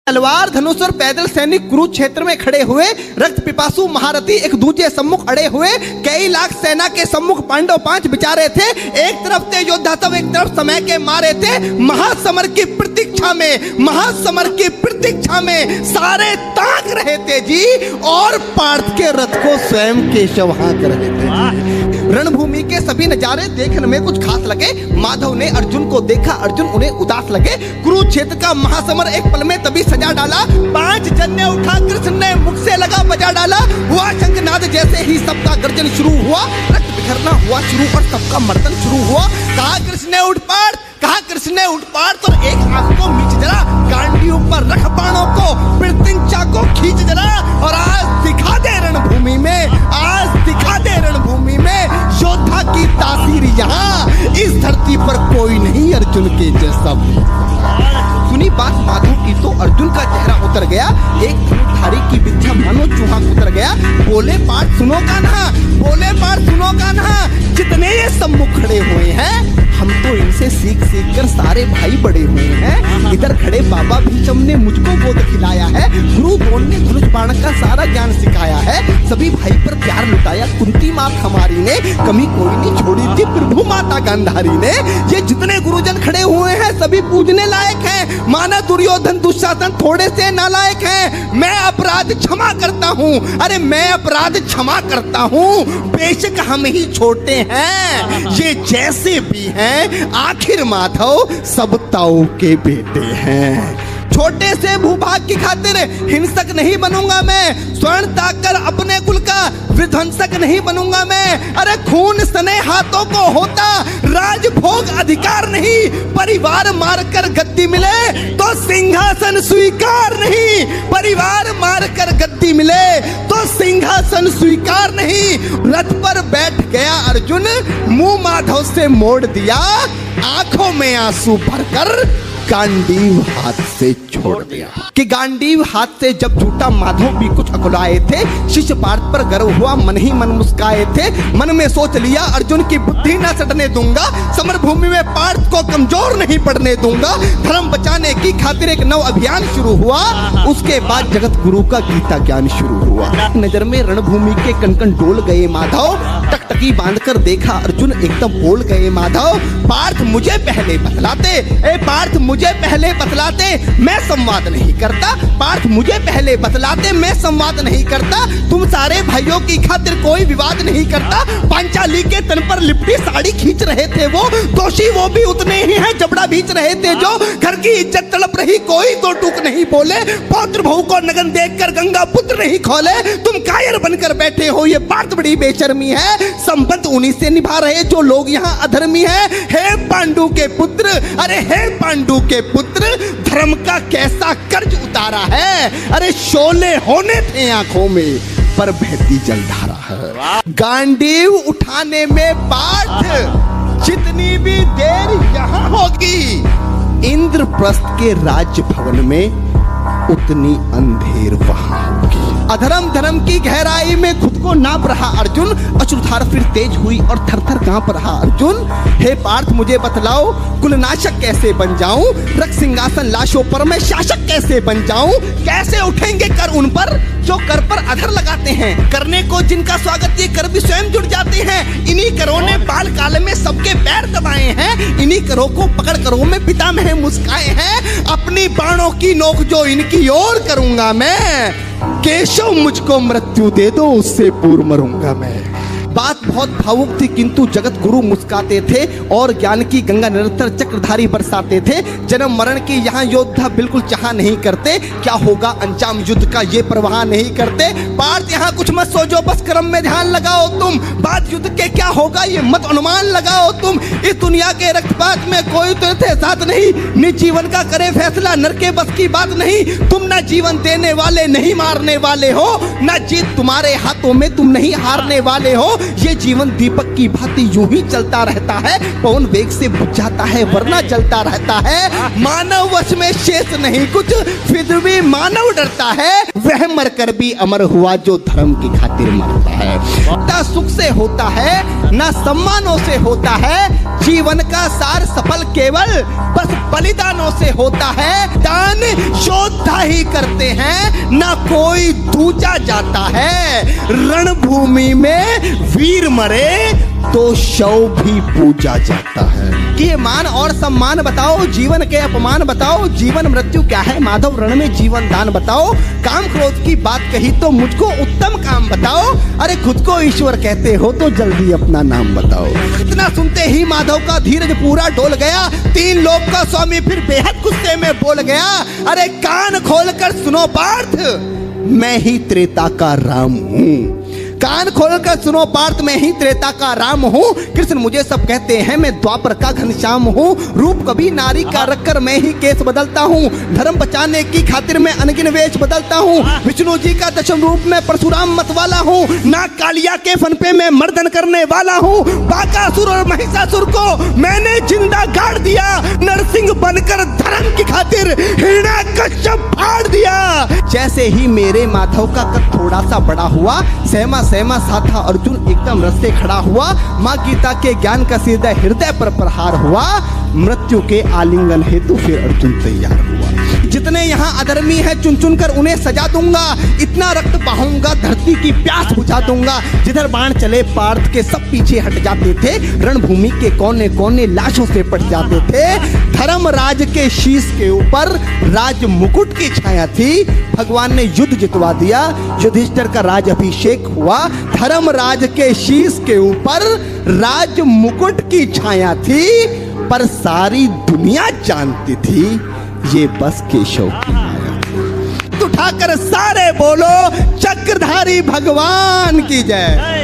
तलवार धनुष और पैदल सैनिक कुरुक्षेत्र में खड़े हुए, रक्त पिपासु महारथी एक दूसरे सम्मुख अड़े हुए, कई लाख सेना के सम्मुख पांडव 5 बिचारे थे। एक तरफ थे योद्धा सब, एक तरफ समय के मारे थे। महासमर की प्रतीक्षा में, महासमर की प्रतीक्षा में सारे ताक रहे थे जी, और पार्थ के रथ को स्वयं केशव हाँक रहे थे। रणभूमि के सभी नजारे देखने में कुछ खास लगे। माधव ने अर्जुन को देखा, अर्जुन उन्हें उदास लगे। कुरुक्षेत्र का महासमर एक पल में तभी सजा डाला। 5 जन्य उठा कृष्ण ने मुख से लगा बजा डाला। हुआ शंखनाद जैसे ही सबका गर्जन शुरू हुआ, रक्त बिखरना हुआ शुरू और सबका मर्दन शुरू हुआ। कहा कृष्ण ने उठ पार्थ, कहा कृष्ण ने उठ पार्थ, और एक आंख को मीच जरा, गांडियों पर रख बाणों को, प्रत्यंचा को खींच जरा, और आज दिखा दे रणभूमि में, आज दिखा दे रणभूमि में योद्धा की तासीर। यहाँ इस धरती पर कोई नहीं अर्जुन के जैसा। सुनी बात माधव की तो अर्जुन का चेहरा उतर गया। एक धनुर्धारी की बिच्छा मानो चूहा उतर गया। बोले पार्थ सुनो कान्हा, बोले पार्थ सुनो कान्हा, जितने ये सम्मुख खड़े हुए हैं, हम तो इनसे सीख सीख कर सारे भाई बड़े हुए हैं। इधर खड़े बाबा भीष्म ने मुझको गोद खिलाया है, गुरु द्रोण ने धनुष बाण का सारा ज्ञान सिखाया है, सभी भाई पर प्यार लुटाया कुंती माँ हमारी ने, कमी कोई नहीं छोड़ी थी प्रभु माता गांधारी ने। ये जितने गुरुजन खड़े हुए हैं सभी पूजने लायक हैं। माना दुर्योधन दुशासन थोड़े से नालायक हैं। मैं अपराध क्षमा करता हूँ, अरे मैं अपराध क्षमा करता हूँ, बेशक हम ही छोटे हैं, ये जैसे भी हैं आखिर माधव सब ताऊ के बेटे हैं। छोटे से भूभाग की खातिर हिंसक नहीं बनूंगा मैं, स्वर्ण ताकर अपने कुल का विध्वंसक नहीं बनूंगा मैं। अरे खून सने हाथों को होता राजभोग अधिकार नहीं, परिवार मारकर गद्दी मिले तो सिंहासन स्वीकार नहीं, परिवार मारकर गद्दी मिले तो सिंहासन स्वीकार नहीं। रथ पर बैठ गया अर्जुन, मुंह माधव से मोड़ दिया, आंखों में आंसू भरकर गांडीव हाथ से छोड़ दिया। कि गांडीव हाथ से जब छूटा माधव भी कुछ अकुलाए थे, शिष्य पार्थ पर गर्व हुआ, मन ही मन मुस्काए थे। मन में सोच लिया अर्जुन की बुद्धि न सटने दूंगा, समर भूमि में पार्थ को कमजोर नहीं पड़ने दूंगा। धर्म बचाने की खातिर एक नव अभियान शुरू हुआ, उसके बाद जगत गुरु का गीता ज्ञान शुरू हुआ। नजर में रणभूमि के कण-कण डोल गए माधव, टकटकी बांधकर देखा अर्जुन, एकदम बोल गए माधव, पार्थ मुझे पहले बतलाते, ए पार्थ मुझे पहले बतलाते, मैं संवाद नहीं करता, पार्थ मुझे पहले बतलाते, मैं संवाद नहीं करता। तुम सारे भाइयों की खातिर कोई विवाद नहीं करता। पांचाली के तन पर लिपटी साड़ी खींच रहे थे वो, दोषी वो भी उतने ही हैं, जबड़ा भींच रहे थे जो। घर की इज्जत तड़प रही, कोई दो टूक नहीं बोले, पौत्र बहू को नगन देखकर गंगा पुत्र नहीं खोले। तुम कायर बनकर बैठे हो, ये बात बड़ी बेशर्मी है। संबंध उन्हीं से निभा रहे जो लोग यहाँ अधर्मी हैं। हे पांडु के पुत्र, अरे हे पांडु के पुत्र, धर्म का कैसा कर्ज उतारा है। अरे शोले होने थे आंखों में पर बहती जलधारा है। गांडीव उठाने में पार्थ जितनी भी देर यहाँ होगी, इंद्रप्रस्थ के राज भवन में उतनी अंधेर वहां होगी। अधर्म धर्म की गहराई में खुद को नाप रहा अर्जुन, अश्रुधार फिर तेज हुई और थर थर कांप रहा अर्जुन। हे पार्थ मुझे बतलाओ, कुलनाशक कैसे बन जाऊं, रक्त सिंहासन लाशों पर मैं शासक कैसे बन जाऊं। कैसे उठेंगे कर उन पर जो कर पर अधर लगाते हैं, करने को जिनका स्वागत ये कर भी स्वयं जुड़ जाते हैं। इन्हीं करों ने बाल काल में सबके पैर दबाए हैं, इन्हीं करों को पकड़ करों में पितामह मुस्काए हैं। अपनी बाणों की नोक जो इनकी ओर करूंगा मैं, केशव मुझको मृत्यु दे दो, उससे पूर्व मरूंगा मैं। बात बहुत भावुक थी किंतु जगत गुरु मुस्काते थे और ज्ञान की गंगा निरंतर चक्रधारी बरसाते थे। जन्म मरण की यहाँ योद्धा बिल्कुल चाह नहीं करते, क्या होगा अंजाम युद्ध का ये परवाह नहीं करते। पार्थ यहाँ कुछ मत सोचो, बस कर्म में ध्यान लगाओ तुम, बात युद्ध के क्या होगा ये मत अनुमान लगाओ तुम। इस दुनिया के रक्तपात में कोई तो साथ नहीं, निज जीवन का करे फैसला नर के बस की बात नहीं। तुम ना जीवन देने वाले नहीं मारने वाले हो, ना जीत तुम्हारे हाथों में तुम नहीं हारने वाले हो। ये जीवन दीपक की भांति यूं ही चलता रहता है, पवन वेग से बुझ जाता है वरना जलता रहता है। मानव वश में शेष नहीं कुछ, फिर भी मानव डरता है वह मरकर भी अमर हुआ जो धर्म की खातिर मरता है। ना सुख से होता है ना सम्मानों से होता है, जीवन का सार सफल केवल बस बलिदानों से होता है। दान योद्धा ही करते हैं ना कोई दूजा जाता है, रणभूमि में वीर मरे तो शव भी पूजा जाता है। कि ये मान और सम्मान बताओ, जीवन के अपमान बताओ, जीवन मृत्यु क्या है माधव रण में जीवन दान बताओ। काम क्रोध की बात कही तो मुझको उत्तम काम बताओ, अरे खुद को ईश्वर कहते हो तो जल्दी अपना नाम बताओ। इतना सुनते ही माधव का धीरज पूरा डोल गया, तीन लोक का स्वामी फिर बेहद गुस्से में बोल गया, अरे कान खोलकर सुनो पार्थ, मैं ही त्रेता का राम हूं। कान खोलकर सुनो पार्थ, मैं ही त्रेता का राम हूँ। कृष्ण मुझे सब कहते हैं, मैं द्वापर का घनश्याम हूँ। रूप कभी नारी का रखकर मैं ही केस बदलता हूँ, धर्म बचाने की खातिर मैं अनगिन वेश बदलता हूँ। विष्णु जी का दशम रूप में परशुराम मतवाला हूँ, नाग कालिया के फन पे मैं मर्दन करने वाला हूँ। बाकासुर और महिषासुर को मैंने जिंदा गाड़ दिया, नरसिंह बनकर धर्म की खातिर हिरण्याकश्यप फाड़ दिया। जैसे ही मेरे माधव का कद थोड़ा सा बड़ा हुआ, सहमा सा था अर्जुन एकदम रस से खड़ा हुआ। माँ गीता के ज्ञान का सीधा हृदय पर प्रहार हुआ, मृत्यु के आलिंगन हेतु फिर अर्जुन तैयार हुआ। जितने यहाँ अधर्मी हैं चुन चुन कर उन्हें सजा दूंगा, इतना रक्त बहाऊंगा धरती की प्यास बुझा दूंगा। जिधर बाण चले पार्थ के सब पीछे हट जाते थे, रणभूमि के कोने कोने लाशों से पट जाते थे। धर्मराज के शीश के ऊपर राज मुकुट की छाया थी, भगवान ने युद्ध जितवा दिया, युधिष्ठिर का राज अभिषेक हुआ। धर्मराज के शीश के ऊपर राज मुकुट की छाया थी, पर सारी दुनिया जानती थी ये बस केशव की माया। उठाकर सारे बोलो चक्रधारी भगवान की जय।